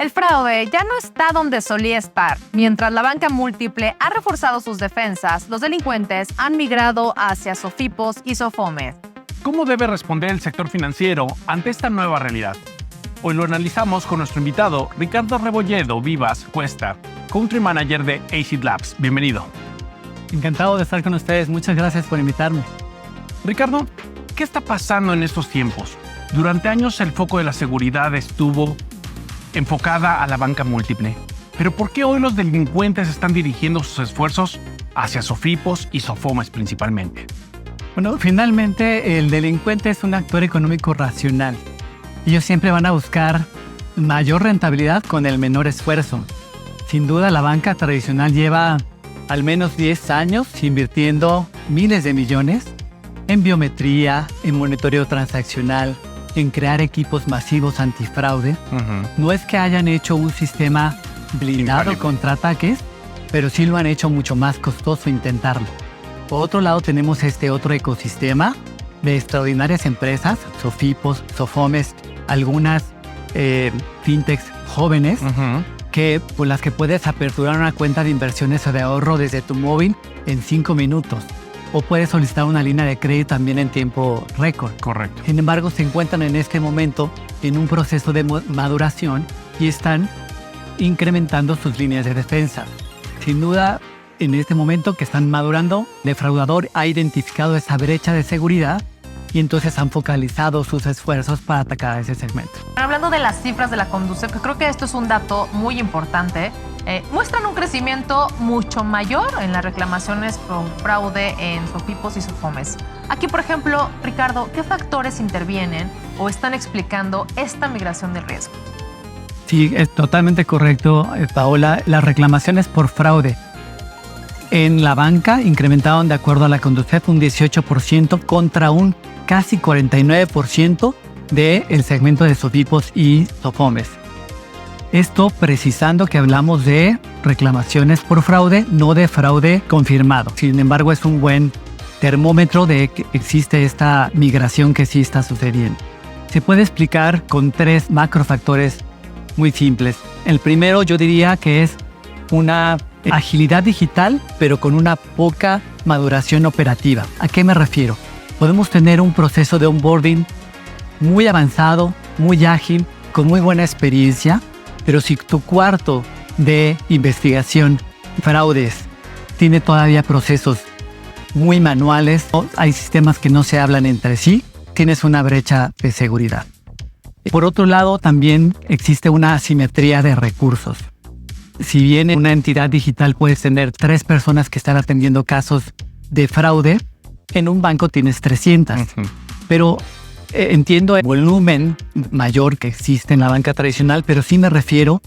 El fraude ya no está donde solía estar. Mientras la banca múltiple ha reforzado sus defensas, los delincuentes han migrado hacia Sofipos y Sofomes. ¿Cómo debe responder el sector financiero ante esta nueva realidad? Hoy lo analizamos con nuestro invitado, Ricardo Rebolledo Vivas Cuesta, Country Manager de Acid Labs. Bienvenido. Encantado de estar con ustedes. Muchas gracias por invitarme. Ricardo, ¿qué está pasando en estos tiempos? Durante años el foco de la seguridad estuvo enfocada a la banca múltiple. Pero ¿por qué hoy los delincuentes están dirigiendo sus esfuerzos hacia Sofipos y Sofomes principalmente? Bueno, finalmente el delincuente es un actor económico racional. Ellos siempre van a buscar mayor rentabilidad con el menor esfuerzo. Sin duda, la banca tradicional lleva al menos 10 años invirtiendo miles de millones en biometría, en monitoreo transaccional, en crear equipos masivos antifraude. No es que hayan hecho un sistema blindado contra ataques, pero sí lo han hecho mucho más costoso intentarlo. Por otro lado, tenemos este otro ecosistema de extraordinarias empresas, Sofipos, Sofomes, algunas fintechs jóvenes, por las que puedes aperturar una cuenta de inversiones o de ahorro desde tu móvil en 5 minutos. O puedes solicitar una línea de crédito también en tiempo récord. Correcto. Sin embargo, se encuentran en este momento en un proceso de maduración y están incrementando sus líneas de defensa. Sin duda, en este momento que están madurando, el defraudador ha identificado esa brecha de seguridad y entonces han focalizado sus esfuerzos para atacar a ese segmento. Hablando de las cifras de la Conducef, que creo que esto es un dato muy importante, muestran un crecimiento mucho mayor en las reclamaciones por fraude en Sofipos y Sofomes. Aquí, por ejemplo, Ricardo, ¿qué factores intervienen o están explicando esta migración del riesgo? Sí, es totalmente correcto, Paola. Las reclamaciones por fraude en la banca incrementaron, de acuerdo a la Conducef, un 18% contra un casi 49% del segmento de Sofipos y Sofomes. Esto precisando que hablamos de reclamaciones por fraude, no de fraude confirmado. Sin embargo, es un buen termómetro de que existe esta migración que sí está sucediendo. Se puede explicar con 3 macrofactores muy simples. El primero, yo diría que es una agilidad digital, pero con una poca maduración operativa. ¿A qué me refiero? Podemos tener un proceso de onboarding muy avanzado, muy ágil, con muy buena experiencia, pero si tu cuarto de investigación, fraudes, tiene todavía procesos muy manuales, o hay sistemas que no se hablan entre sí, tienes una brecha de seguridad. Por otro lado, también existe una asimetría de recursos. Si bien en una entidad digital puedes tener 3 personas que están atendiendo casos de fraude, en un banco tienes 300. Pero entiendo el volumen mayor que existe en la banca tradicional, pero sí me refiero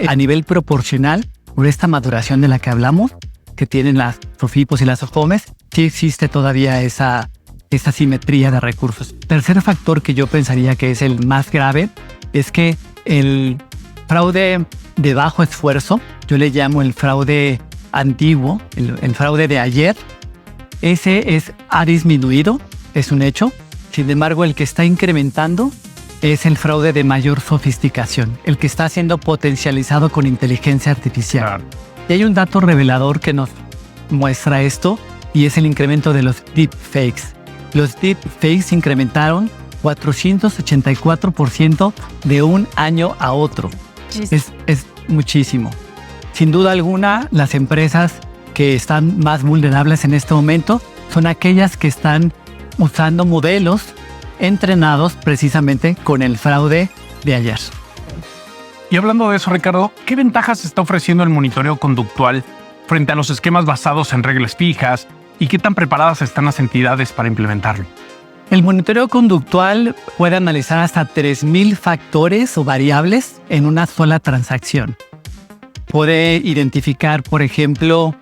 a nivel proporcional, por esta maduración de la que hablamos, que tienen las Sofipos y las Sofomes, sí existe todavía esa simetría de recursos. Tercer factor que yo pensaría que es el más grave es que el fraude de bajo esfuerzo, yo le llamo el fraude antiguo, el fraude de ayer, ese ha disminuido, es un hecho. Sin embargo, el que está incrementando es el fraude de mayor sofisticación, el que está siendo potencializado con inteligencia artificial. Claro. Y hay un dato revelador que nos muestra esto y es el incremento de los deepfakes. Los deepfakes incrementaron 484% de un año a otro. Es muchísimo. Sin duda alguna, las empresas que están más vulnerables en este momento son aquellas que están usando modelos entrenados precisamente con el fraude de ayer. Y hablando de eso, Ricardo, ¿qué ventajas está ofreciendo el monitoreo conductual frente a los esquemas basados en reglas fijas y qué tan preparadas están las entidades para implementarlo? El monitoreo conductual puede analizar hasta 3,000 factores o variables en una sola transacción. Puede identificar, por ejemplo,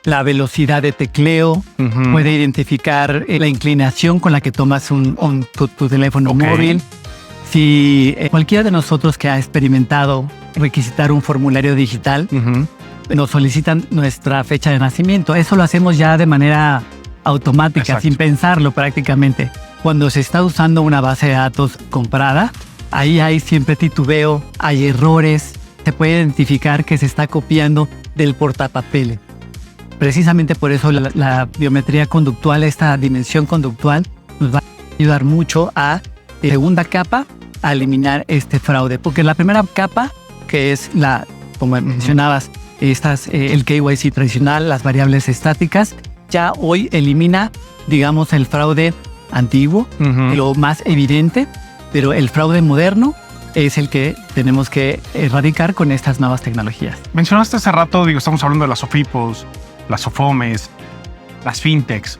la velocidad de tecleo, puede identificar la inclinación con la que tomas tu teléfono móvil. Si cualquiera de nosotros que ha experimentado requisitar un formulario digital, nos solicitan nuestra fecha de nacimiento. Eso lo hacemos ya de manera automática, sin pensarlo prácticamente. Cuando se está usando una base de datos comprada, ahí hay siempre titubeo, hay errores, se puede identificar que se está copiando del portapapeles. Precisamente por eso la biometría conductual, esta dimensión conductual, nos va a ayudar mucho a, segunda capa, a eliminar este fraude. Porque la primera capa, que es como mencionabas, el KYC tradicional, las variables estáticas, ya hoy elimina, digamos, el fraude antiguo, lo más evidente, pero el fraude moderno es el que tenemos que erradicar con estas nuevas tecnologías. Mencionaste hace rato, estamos hablando de las SOFIPOS, las SOFOMES, las fintechs.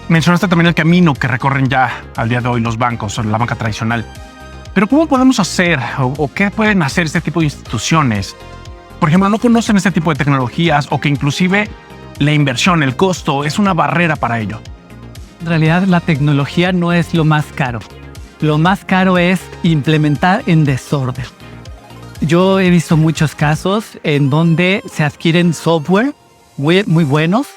Mencionaste también el camino que recorren ya al día de hoy los bancos o la banca tradicional. Pero ¿cómo podemos hacer o qué pueden hacer este tipo de instituciones? Por ejemplo, no conocen este tipo de tecnologías o que inclusive la inversión, el costo, es una barrera para ello. En realidad, la tecnología no es lo más caro. Lo más caro es implementar en desorden. Yo he visto muchos casos en donde se adquieren software muy buenos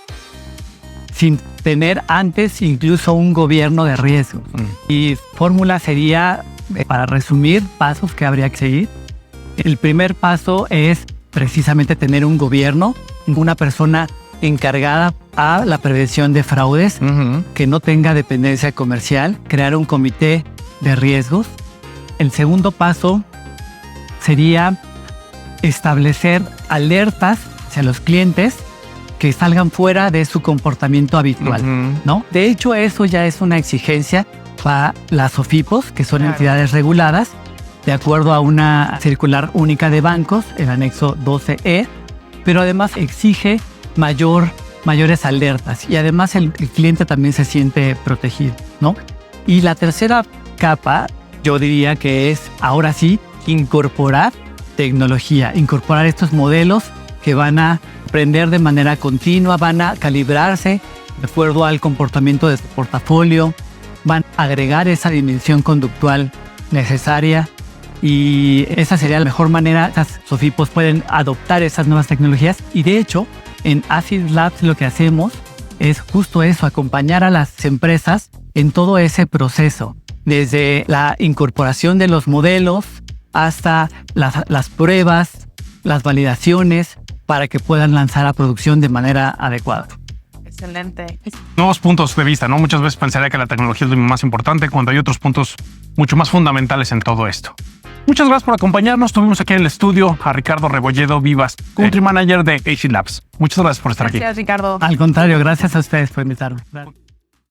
sin tener antes incluso un gobierno de riesgo. Y fórmula sería, para resumir, pasos que habría que seguir. El primer paso es precisamente tener un gobierno, una persona encargada a la prevención de fraudes, que no tenga dependencia comercial, crear un comité de riesgos. El segundo paso sería establecer alertas hacia los clientes que salgan fuera de su comportamiento habitual, ¿no? De hecho, eso ya es una exigencia para las SOFIPOS, que son entidades reguladas, de acuerdo a una circular única de bancos, el anexo 12E, pero además exige mayores alertas y además el cliente también se siente protegido, ¿no? Y la tercera capa, yo diría que es, ahora sí, incorporar tecnología, incorporar estos modelos que van a aprender de manera continua, van a calibrarse de acuerdo al comportamiento de su portafolio, van a agregar esa dimensión conductual necesaria y esa sería la mejor manera. Estas SOFIPOS pueden adoptar esas nuevas tecnologías y de hecho en Acid Labs lo que hacemos es justo eso, acompañar a las empresas en todo ese proceso, desde la incorporación de los modelos hasta las pruebas, las validaciones, para que puedan lanzar a producción de manera adecuada. Excelente. Nuevos puntos de vista, ¿no? Muchas veces pensaría que la tecnología es lo más importante cuando hay otros puntos mucho más fundamentales en todo esto. Muchas gracias por acompañarnos. Tuvimos aquí en el estudio a Ricardo Rebolledo Vivas, Country Manager de Acid Labs. Muchas gracias por estar aquí. Gracias, Ricardo. Al contrario, gracias a ustedes por invitarme. Gracias.